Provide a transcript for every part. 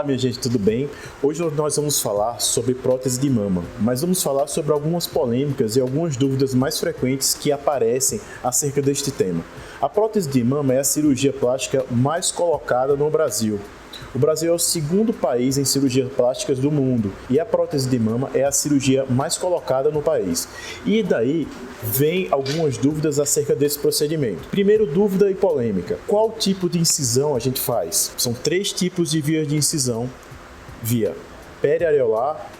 Fala, minha gente, tudo bem? Hoje nós vamos falar sobre prótese de mama, mas vamos falar sobre algumas polêmicas e algumas dúvidas mais frequentes que aparecem acerca deste tema. A prótese de mama é a cirurgia plástica mais colocada no Brasil. O Brasil é o segundo país em cirurgias plásticas do mundo e a prótese de mama é a cirurgia mais colocada no país. E daí vem algumas dúvidas acerca desse procedimento. Primeiro, dúvida e polêmica. Qual tipo de incisão a gente faz? São 3 tipos de vias de incisão: via periareolar,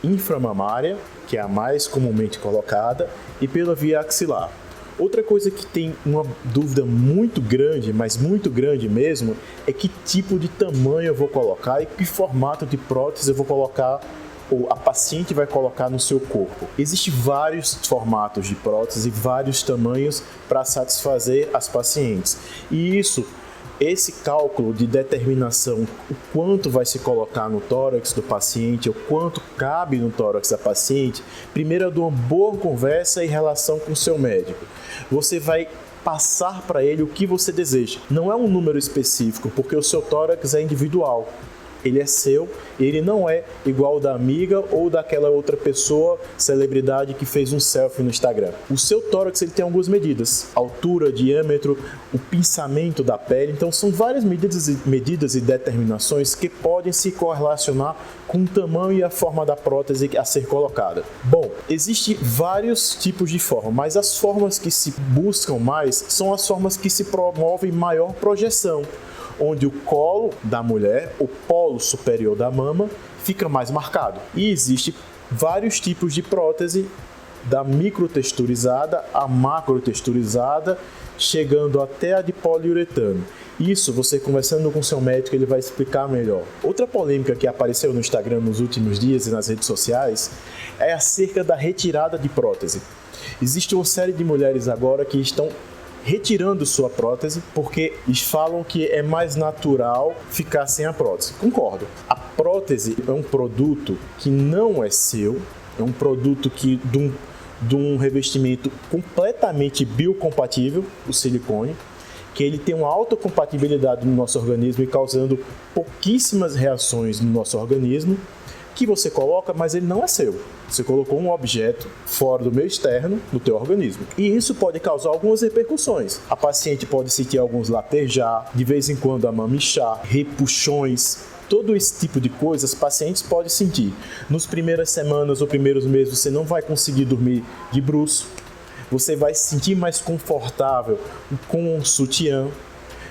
inframamária, que é a mais comumente colocada, e pela via axilar. Outra coisa que tem uma dúvida muito grande, mas muito grande mesmo, é que tipo de tamanho eu vou colocar e que formato de prótese eu vou colocar ou a paciente vai colocar no seu corpo. Existem vários formatos de prótese, vários tamanhos para satisfazer as pacientes. E esse cálculo de determinação, o quanto vai se colocar no tórax do paciente, o quanto cabe no tórax da paciente, primeiro é de uma boa conversa em relação com o seu médico. Você vai passar para ele o que você deseja. Não é um número específico, porque o seu tórax é individual. Ele é seu, ele não é igual ao da amiga ou daquela outra pessoa, celebridade que fez um selfie no Instagram. O seu tórax ele tem algumas medidas: altura, diâmetro, o pinçamento da pele. Então são várias medidas e determinações que podem se correlacionar com o tamanho e a forma da prótese a ser colocada. Bom, existem vários tipos de forma, mas as formas que se buscam mais são as formas que se promovem maior projeção, onde o colo da mulher, o polo superior da mama, fica mais marcado. E existem vários tipos de prótese, da microtexturizada à macrotexturizada, chegando até a de poliuretano. Isso, você conversando com seu médico, ele vai explicar melhor. Outra polêmica que apareceu no Instagram nos últimos dias e nas redes sociais é acerca da retirada de prótese. Existe uma série de mulheres agora que estão retirando sua prótese porque eles falam que é mais natural ficar sem a prótese. Concordo. A prótese é um produto que não é seu, é um produto que de um revestimento completamente biocompatível, o silicone, que ele tem uma alta compatibilidade no nosso organismo e causando pouquíssimas reações no nosso organismo, que você coloca, mas ele não é seu. Você colocou um objeto fora do meio externo no teu organismo. E isso pode causar algumas repercussões. A paciente pode sentir alguns latejar, de vez em quando a mama inchar, repuxões. Todo esse tipo de coisas, pacientes podem sentir. Nas primeiras semanas ou primeiros meses, você não vai conseguir dormir de bruço. Você vai se sentir mais confortável com um sutiã.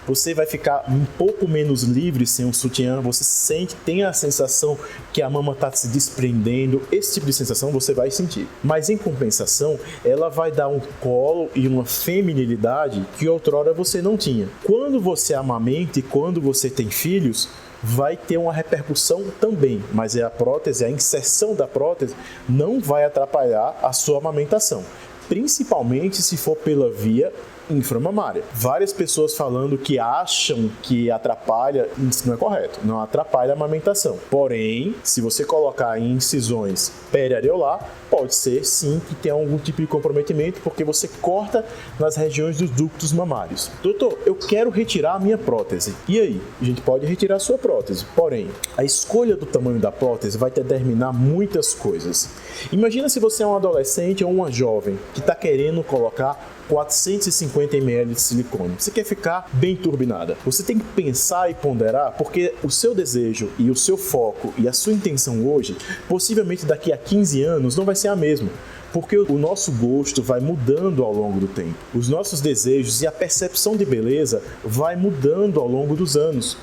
Você vai ficar um pouco menos livre sem um sutiã, você tem a sensação que a mama está se desprendendo, esse tipo de sensação você vai sentir. Mas em compensação, ela vai dar um colo e uma feminilidade que outrora você não tinha. Quando você amamenta e quando você tem filhos, vai ter uma repercussão também, mas a prótese, a inserção da prótese não vai atrapalhar a sua amamentação, principalmente se for pela via inframamária. Várias pessoas falando que acham que atrapalha, isso não é correto, não atrapalha a amamentação. Porém, se você colocar em incisões periareolar, pode ser sim que tenha algum tipo de comprometimento, porque você corta nas regiões dos ductos mamários. Doutor, eu quero retirar a minha prótese. E aí? A gente pode retirar a sua prótese. Porém, a escolha do tamanho da prótese vai determinar muitas coisas. Imagina se você é um adolescente ou uma jovem que está querendo colocar 450 ml de silicone. Você quer ficar bem turbinada. Você tem que pensar e ponderar, porque o seu desejo e o seu foco e a sua intenção hoje, possivelmente daqui a 15 anos, não vai ser a mesma. Porque o nosso gosto vai mudando ao longo do tempo. Os nossos desejos e a percepção de beleza vai mudando ao longo dos anos.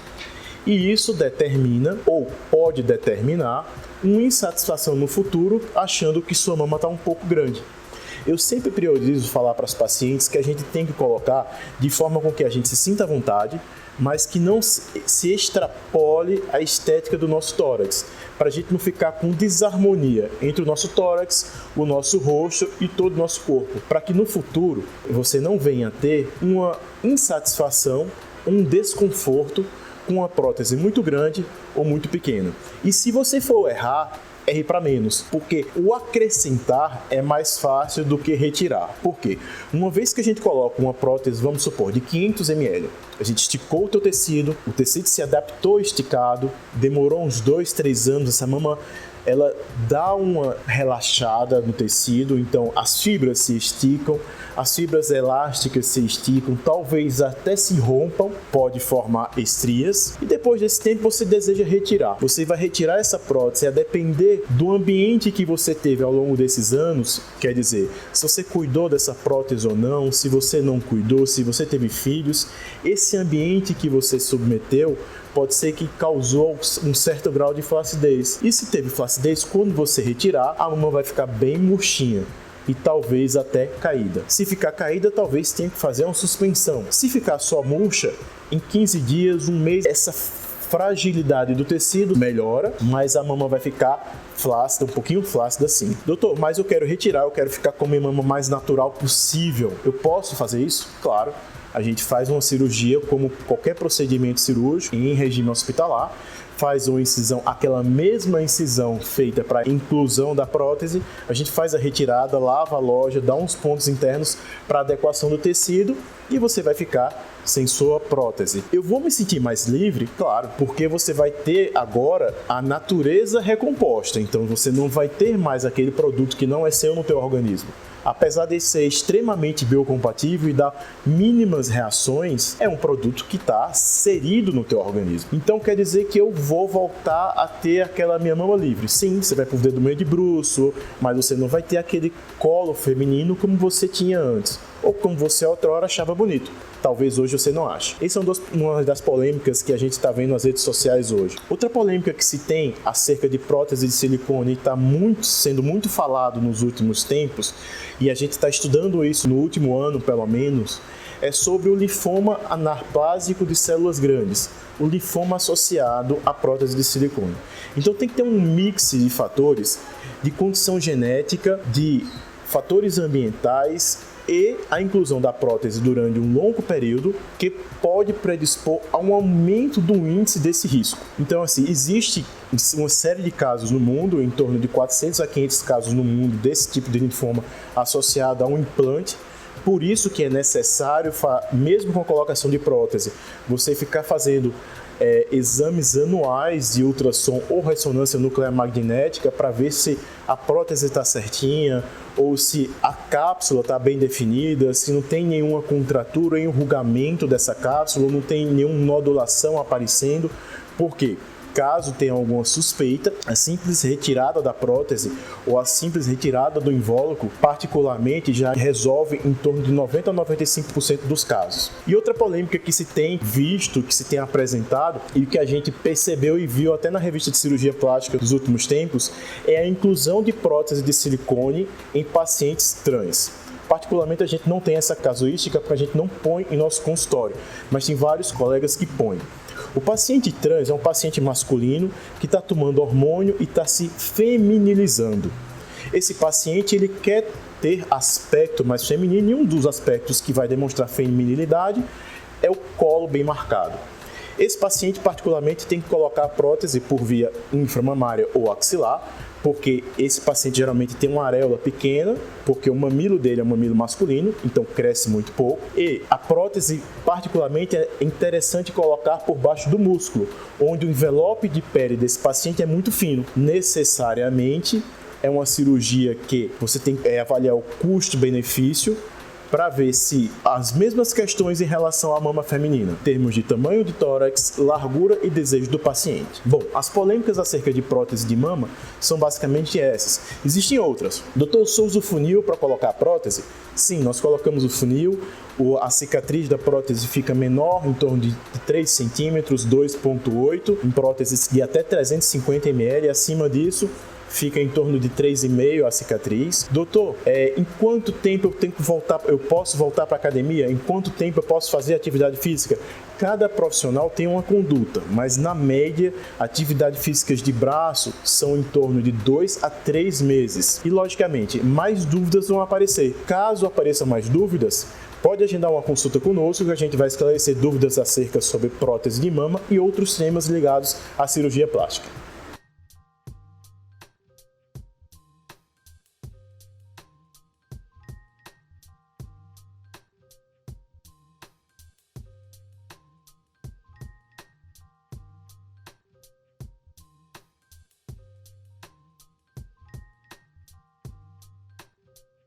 E isso determina, ou pode determinar, uma insatisfação no futuro, achando que sua mama está um pouco grande. Eu sempre priorizo falar para os pacientes que a gente tem que colocar de forma com que a gente se sinta à vontade, mas que não se extrapole a estética do nosso tórax, para a gente não ficar com desarmonia entre o nosso tórax, o nosso rosto e todo o nosso corpo, para que no futuro você não venha a ter uma insatisfação, um desconforto com uma prótese muito grande ou muito pequena. E se você for errar, R para menos, porque o acrescentar é mais fácil do que retirar. Por quê? Uma vez que a gente coloca uma prótese, vamos supor, de 500 ml, a gente esticou o tecido se adaptou esticado, demorou uns 2, 3 anos, essa mama ela dá uma relaxada no tecido, então as fibras se esticam, as fibras elásticas se esticam, talvez até se rompam, pode formar estrias, e depois desse tempo você deseja retirar. Você vai retirar essa prótese a depender do ambiente que você teve ao longo desses anos, quer dizer, se você cuidou dessa prótese ou não, se você não cuidou, se você teve filhos, esse ambiente que você submeteu pode ser que causou um certo grau de flacidez. E se teve flacidez, quando você retirar, a mama vai ficar bem murchinha e talvez até caída. Se ficar caída, talvez tenha que fazer uma suspensão. Se ficar só murcha, em 15 dias, um mês, essa fragilidade do tecido melhora, mas a mama vai ficar flácida, um pouquinho flácida assim. Doutor, mas eu quero retirar, eu quero ficar com a minha mama mais natural possível. Eu posso fazer isso? Claro. A gente faz uma cirurgia como qualquer procedimento cirúrgico em regime hospitalar, faz uma incisão, aquela mesma incisão feita para inclusão da prótese, a gente faz a retirada, lava a loja, dá uns pontos internos para adequação do tecido e você vai ficar sem sua prótese. Eu vou me sentir mais livre? Claro, porque você vai ter agora a natureza recomposta, então você não vai ter mais aquele produto que não é seu no teu organismo. Apesar de ser extremamente biocompatível e dar mínimas reações, é um produto que está inserido no teu organismo. Então quer dizer que eu vou voltar a ter aquela minha mama livre. Sim, você vai poder dormir de bruço, mas você não vai ter aquele colo feminino como você tinha antes, ou como você outrora achava bonito. Talvez hoje você não ache. Essa é uma das polêmicas que a gente está vendo nas redes sociais hoje. Outra polêmica que se tem acerca de prótese de silicone e está sendo muito falado nos últimos tempos, e a gente está estudando isso no último ano, pelo menos, é sobre o linfoma anaplásico de células grandes, o linfoma associado à prótese de silicone. Então tem que ter um mix de fatores, de condição genética, de fatores ambientais e a inclusão da prótese durante um longo período que pode predispor a um aumento do índice desse risco. Então, assim, existe uma série de casos no mundo, em torno de 400 a 500 casos no mundo desse tipo de linfoma associado a um implante. Por isso que é necessário, mesmo com a colocação de prótese, você ficar fazendo exames anuais de ultrassom ou ressonância nuclear magnética para ver se a prótese está certinha ou se a cápsula está bem definida, se não tem nenhuma contratura, enrugamento dessa cápsula, não tem nenhuma nodulação aparecendo. Por quê? Caso tenha alguma suspeita, a simples retirada da prótese ou a simples retirada do invólucro, particularmente, já resolve em torno de 90 a 95% dos casos. E outra polêmica que se tem visto, que se tem apresentado e que a gente percebeu e viu até na revista de cirurgia plástica dos últimos tempos, é a inclusão de prótese de silicone em pacientes trans. Particularmente, a gente não tem essa casuística porque a gente não põe em nosso consultório, mas tem vários colegas que põem. O paciente trans é um paciente masculino que está tomando hormônio e está se feminilizando. Esse paciente ele quer ter aspecto mais feminino e um dos aspectos que vai demonstrar feminilidade é o colo bem marcado. Esse paciente, particularmente, tem que colocar a prótese por via inframamária ou axilar, porque esse paciente geralmente tem uma areola pequena, porque o mamilo dele é um mamilo masculino, então cresce muito pouco. E a prótese, particularmente, é interessante colocar por baixo do músculo, onde o envelope de pele desse paciente é muito fino. Necessariamente, é uma cirurgia que você tem que avaliar o custo-benefício, para ver se as mesmas questões em relação à mama feminina, em termos de tamanho de tórax, largura e desejo do paciente. Bom, as polêmicas acerca de prótese de mama são basicamente essas. Existem outras. Doutor, eu só uso funil para colocar a prótese? Sim, nós colocamos o funil, a cicatriz da prótese fica menor, em torno de 3 centímetros, 2,8, em próteses de até 350 ml, acima disso, fica em torno de 3,5 a cicatriz. Doutor, em quanto tempo eu posso voltar para a academia? Em quanto tempo eu posso fazer atividade física? Cada profissional tem uma conduta, mas na média, atividades físicas de braço são em torno de 2 a 3 meses. E logicamente, mais dúvidas vão aparecer. Caso apareçam mais dúvidas, pode agendar uma consulta conosco que a gente vai esclarecer dúvidas acerca sobre prótese de mama e outros temas ligados à cirurgia plástica.